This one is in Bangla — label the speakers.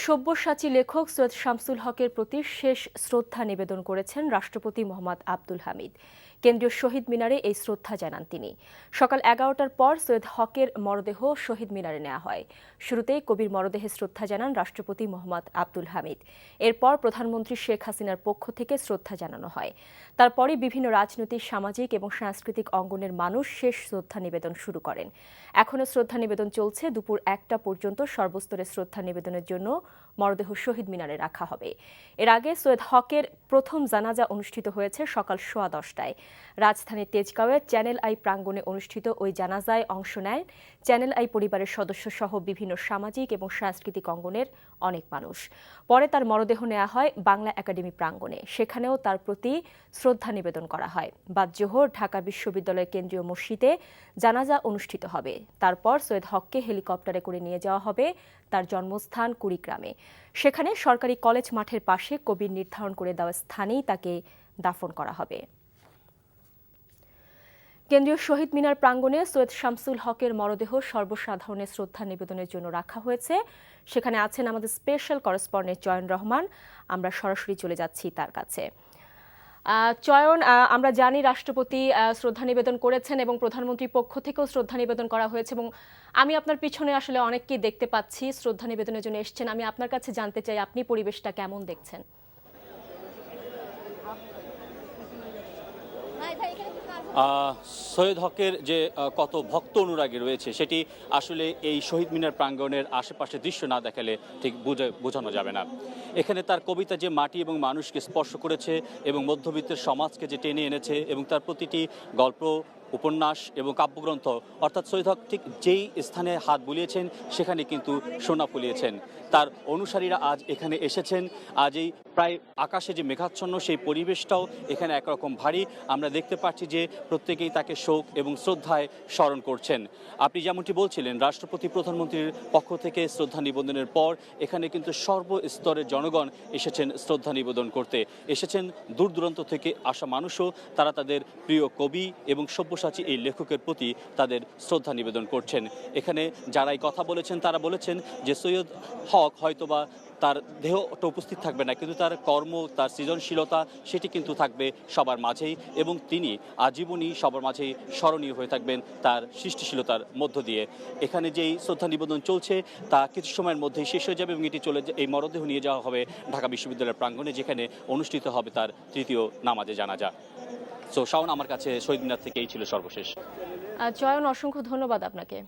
Speaker 1: সব্যসাচী লেখক সৈয়দ শামসুল হকের প্রতি শেষ শ্রদ্ধা নিবেদন করেছেন রাষ্ট্রপতি মোহাম্মদ আব্দুল হামিদ। কেন্দ্রীয় শহীদ মিনারে এই শ্রদ্ধা জানান তিনি। সকাল 11টার পর সৈয়দ হকের মরদেহ শহীদ মিনারে নেওয়া হয়। শুরুতেই কবির মরদেহে শ্রদ্ধা জানান রাষ্ট্রপতি মোহাম্মদ আব্দুল হামিদ। এরপর প্রধানমন্ত্রী শেখ হাসিনার পক্ষ থেকে শ্রদ্ধা জানানো হয়। তারপরই বিভিন্ন রাজনৈতিক, সামাজিক এবং সাংস্কৃতিক অঙ্গনের মানুষ শেষ শ্রদ্ধা নিবেদন শুরু করেন। এখনও শ্রদ্ধা নিবেদন চলছে। দুপুর 1টা পর্যন্ত সর্বস্তরে শ্রদ্ধা নিবেদনের জন্য মরদেহ শহীদ মিনারে রাখা হবে। এর আগে সৈয়দ হকের প্রথম জানাজা অনুষ্ঠিত হয়েছে সকাল 10:15টায়। রাজধানীর তেজগাঁওয়ে চ্যানেল আই প্রাঙ্গণে অনুষ্ঠিত ওই জানাজায় অংশ নেয় চ্যানেল আই পরিবারের সদস্য সহ বিভিন্ন সামাজিক এবং সাংস্কৃতিক অঙ্গনের অনেক মানুষ। পরে তার মরদেহ নেওয়া হয় বাংলা একাডেমি প্রাঙ্গণে। সেখানেও তার প্রতি শ্রদ্ধা নিবেদন করা হয়। বাদ জোহর ঢাকা বিশ্ববিদ্যালয়ের কেন্দ্রীয় মসজিদে জানাজা অনুষ্ঠিত হবে। তারপর সৈয়দ হককে হেলিকপ্টারে করে নিয়ে যাওয়া হবে তার জন্মস্থান কুড়িগ্রামে। সেখানে সরকারি কলেজ মাঠের পাশে কবির নির্ধারণ করে দেওয়া স্থানেই তাকে দাফন করা হবে। কেন্দ্রীয় শহীদ মিনার প্রাঙ্গণে সৈয়দ শামসুল হকের মরদেহ সর্বসাধারণের শ্রদ্ধা নিবেদনের জন্য রাখা হয়েছে। সেখানে আছেন আমাদের স্পেশাল করেসপন্ডেন্ট চয়ন রহমান। আমরা সরাসরি চলে যাচ্ছি তার কাছে। চয়ন, আমরা জানি রাষ্ট্রপতি শ্রদ্ধা নিবেদন করেছেন এবং প্রধানমন্ত্রীর পক্ষ থেকেও শ্রদ্ধা নিবেদন করা হয়েছে এবং আমি আপনার পিছনে আসলে অনেককেই দেখতে পাচ্ছি শ্রদ্ধা নিবেদনের জন্য এসেছেন। আমি আপনার কাছে জানতে চাই আপনি পরিবেশটা কেমন দেখছেন?
Speaker 2: সৈয়দ হকের যে কত ভক্ত অনুরাগী রয়েছে সেটি আসলে এই শহীদ মিনার প্রাঙ্গণের আশেপাশে দৃশ্য না দেখালে ঠিক বোঝানো যাবে না। এখানে তার কবিতা যে মাটি এবং মানুষকে স্পর্শ করেছে এবং মধ্যবিত্তের সমাজকে যে টেনে এনেছে এবং তার প্রতিটি গল্প, উপন্যাস এবং কাব্যগ্রন্থ, অর্থাৎ সৈয়দ হক ঠিক যেই স্থানে হাত বুলিয়েছেন সেখানে কিন্তু সোনা ফলিয়েছেন। তার অনুসারীরা আজ এখানে এসেছেন। আজ এই প্রায় আকাশে যে মেঘাচ্ছন্ন সেই পরিবেশটাও এখানে একরকম ভারী। আমরা দেখতে পাচ্ছি যে প্রত্যেকেই তাকে শোক এবং শ্রদ্ধায় স্মরণ করছেন। আপনি যেমনটি বলছিলেন, রাষ্ট্রপতি প্রধানমন্ত্রীর পক্ষ থেকে শ্রদ্ধা নিবেদনের পর এখানে কিন্তু সর্বস্তরের জনগণ এসেছেন শ্রদ্ধা নিবেদন করতে। এসেছেন দূর দূরান্ত থেকে আসা মানুষও, তারা তাদের প্রিয় কবি এবং সব্যসাচী এই লেখকের প্রতি তাদের শ্রদ্ধা নিবেদন করছেন। এখানে যারাই কথা বলেছেন তারা বলেছেন যে সৈয়দ হক হয়তোবা তার দেহটা উপস্থিত থাকবে না, কিন্তু তার কর্ম, তার সৃজনশীলতা সেটি কিন্তু থাকবে সবার মাঝেই এবং তিনি আজীবনই সবার মাঝেই স্মরণীয় হয়ে থাকবেন তার সৃষ্টিশীলতার মধ্য দিয়ে। এখানে যেই শ্রদ্ধা নিবেদন চলছে তা কিছু সময়ের মধ্যেই শেষ হয়ে যাবে এবং এটি এই মরদেহ নিয়ে যাওয়া হবে ঢাকা বিশ্ববিদ্যালয়ের প্রাঙ্গণে, যেখানে অনুষ্ঠিত হবে তার তৃতীয় নামাজে জানাজা। শাওন, আমার কাছে শহীদ মিনার থেকে এই ছিল সর্বশেষ।
Speaker 1: চয়ন, অসংখ্য ধন্যবাদ আপনাকে।